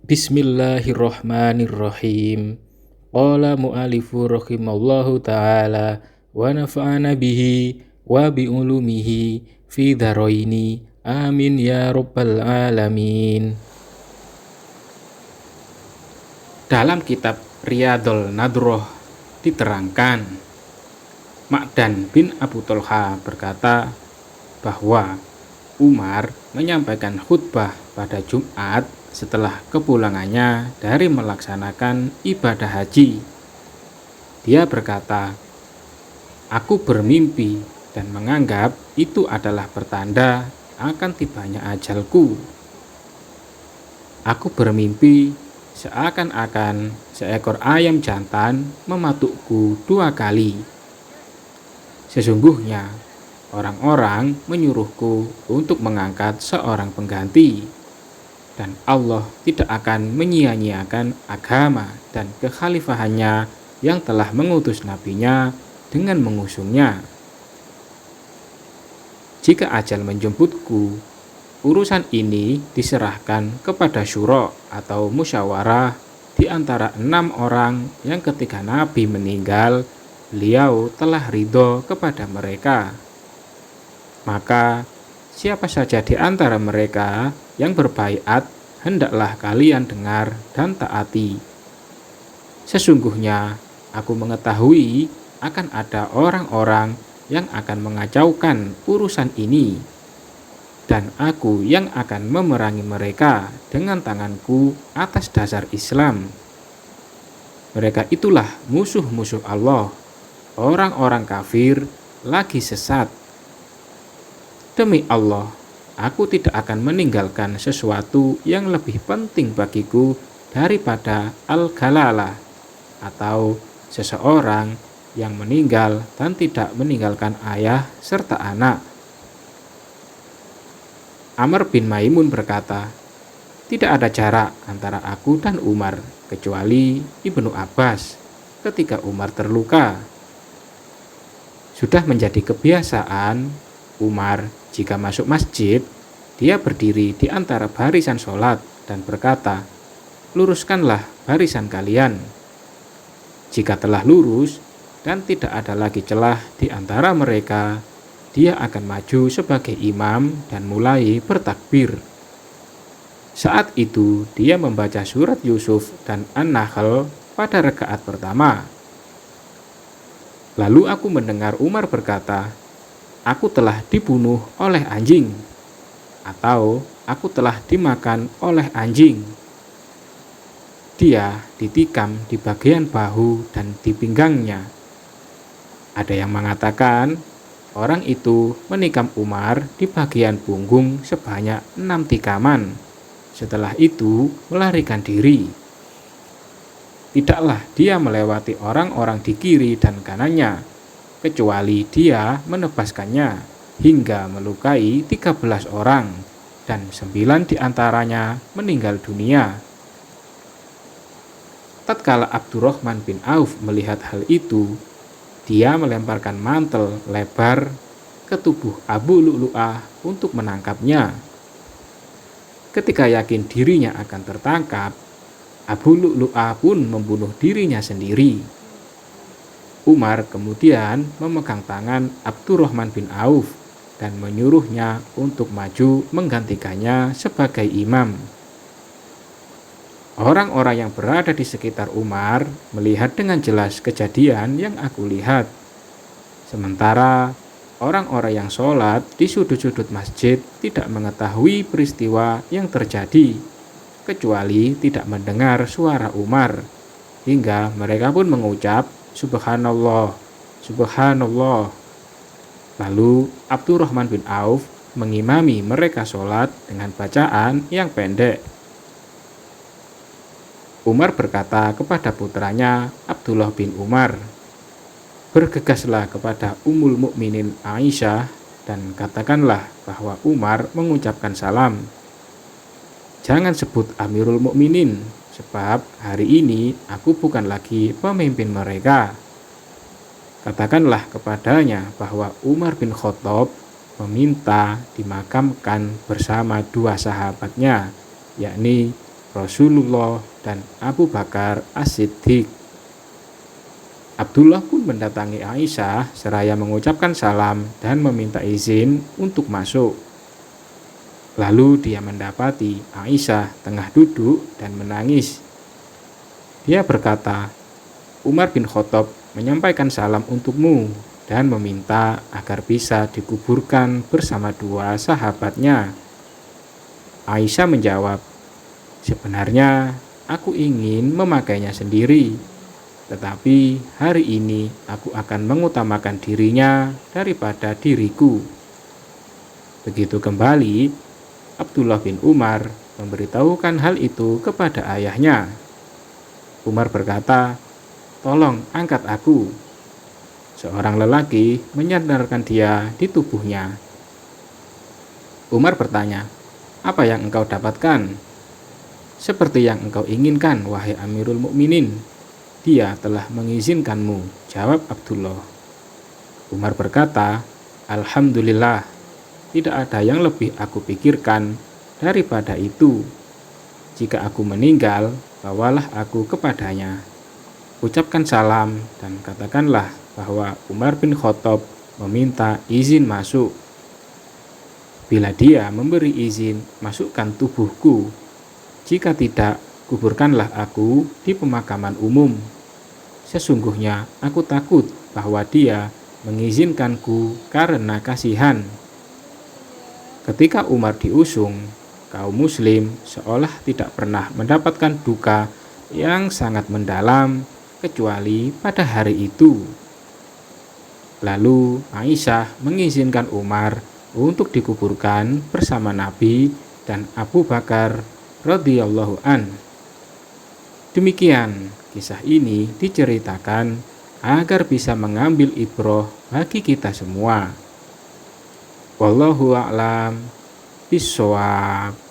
Bismillahirrahmanirrahim. Qala mu'alifu rahimallahu ta'ala wa nafa'ana bihi wa bi'ulumihi fi dharaini. Amin ya rabbal alamin. Dalam kitab Riyadhul Nadroh diterangkan, Ma'dan bin Abu Tholha berkata bahwa Umar menyampaikan khutbah pada Jumat setelah kepulangannya dari melaksanakan ibadah haji. Dia berkata, "Aku bermimpi dan menganggap itu adalah pertanda akan tibanya ajalku. Aku bermimpi seakan-akan seekor ayam jantan mematukku 2 kali. Sesungguhnya orang-orang menyuruhku untuk mengangkat seorang pengganti, dan Allah tidak akan menyia-nyiakan agama dan kekhalifahannya yang telah mengutus nabinya dengan mengusungnya. Jika ajal menjemputku, urusan ini diserahkan kepada syura atau musyawarah di antara 6 orang yang ketika Nabi meninggal, beliau telah ridho kepada mereka. Maka siapa saja di antara mereka yang berbaiat, hendaklah kalian dengar dan taati. Sesungguhnya aku mengetahui akan ada orang-orang yang akan mengacaukan urusan ini, dan aku yang akan memerangi mereka dengan tanganku atas dasar Islam. Mereka itulah musuh-musuh Allah, orang-orang kafir lagi sesat. Demi Allah, aku tidak akan meninggalkan sesuatu yang lebih penting bagiku daripada al-galalah, atau seseorang yang meninggal dan tidak meninggalkan ayah serta anak." Amr bin Maimun berkata, "Tidak ada jarak antara aku dan Umar kecuali Ibnu Abbas ketika Umar terluka. Sudah menjadi kebiasaan Umar jika masuk masjid, dia berdiri di antara barisan sholat dan berkata, 'Luruskanlah barisan kalian.' Jika telah lurus dan tidak ada lagi celah di antara mereka, dia akan maju sebagai imam dan mulai bertakbir. Saat itu dia membaca surat Yusuf dan An-Nahl pada rakaat pertama. Lalu aku mendengar Umar berkata, 'Aku telah dibunuh oleh anjing,' atau 'Aku telah dimakan oleh anjing.' Dia ditikam di bagian bahu dan di pinggangnya." Ada yang mengatakan orang itu menikam Umar di bagian punggung sebanyak 6 tikaman. Setelah itu melarikan diri. Tidaklah dia melewati orang-orang di kiri dan kanannya, kecuali dia menebaskannya hingga melukai 13 orang, dan 9 diantaranya meninggal dunia. Tatkala Abdurrahman bin Auf melihat hal itu, dia melemparkan mantel lebar ke tubuh Abu Lu'lu'ah untuk menangkapnya. Ketika yakin dirinya akan tertangkap, Abu Lu'lu'ah pun membunuh dirinya sendiri. Umar kemudian memegang tangan Abdurrahman bin Auf dan menyuruhnya untuk maju menggantikannya sebagai imam. Orang-orang yang berada di sekitar Umar melihat dengan jelas kejadian yang aku lihat. Sementara orang-orang yang sholat di sudut-sudut masjid tidak mengetahui peristiwa yang terjadi, kecuali tidak mendengar suara Umar, hingga mereka pun mengucap, "Subhanallah, Subhanallah." Lalu Abdurrahman bin Auf mengimami mereka sholat dengan bacaan yang pendek. Umar berkata kepada putranya Abdullah bin Umar, "Bergegaslah kepada Ummul Mukminin Aisyah dan katakanlah bahwa Umar mengucapkan salam. Jangan sebut Amirul Mukminin, sebab hari ini aku bukan lagi pemimpin mereka. Katakanlah kepadanya bahwa Umar bin Khattab meminta dimakamkan bersama 2 sahabatnya, yakni Rasulullah, dan Abu Bakar As-Siddiq. Abdullah pun mendatangi Aisyah seraya mengucapkan salam dan meminta izin untuk masuk. Lalu dia mendapati Aisyah tengah duduk dan menangis. Dia berkata, "Umar bin Khattab menyampaikan salam untukmu dan meminta agar bisa dikuburkan bersama dua sahabatnya." Aisyah menjawab, "Sebenarnya aku ingin memakainya sendiri, tetapi hari ini aku akan mengutamakan dirinya daripada diriku." Begitu kembali, Abdullah bin Umar memberitahukan hal itu kepada ayahnya. Umar berkata, "Tolong angkat aku." Seorang lelaki menyandarkan dia di tubuhnya. Umar bertanya, "Apa yang engkau dapatkan?" "Seperti yang engkau inginkan, wahai Amirul Mukminin. Dia telah mengizinkanmu," jawab Abdullah. Umar berkata, "Alhamdulillah, tidak ada yang lebih aku pikirkan daripada itu. Jika aku meninggal, bawalah aku kepadanya. Ucapkan salam dan katakanlah bahwa Umar bin Khattab meminta izin masuk. Bila dia memberi izin, masukkan tubuhku. Jika tidak, kuburkanlah aku di pemakaman umum. Sesungguhnya aku takut bahwa dia mengizinkanku karena kasihan." Ketika Umar diusung, kaum muslim seolah tidak pernah mendapatkan duka yang sangat mendalam kecuali pada hari itu. Lalu Aisyah mengizinkan Umar untuk dikuburkan bersama Nabi dan Abu Bakar radhiyallahu an. Demikian kisah ini diceritakan agar bisa mengambil ibrah bagi kita semua. Wallahu a'lam bishawab.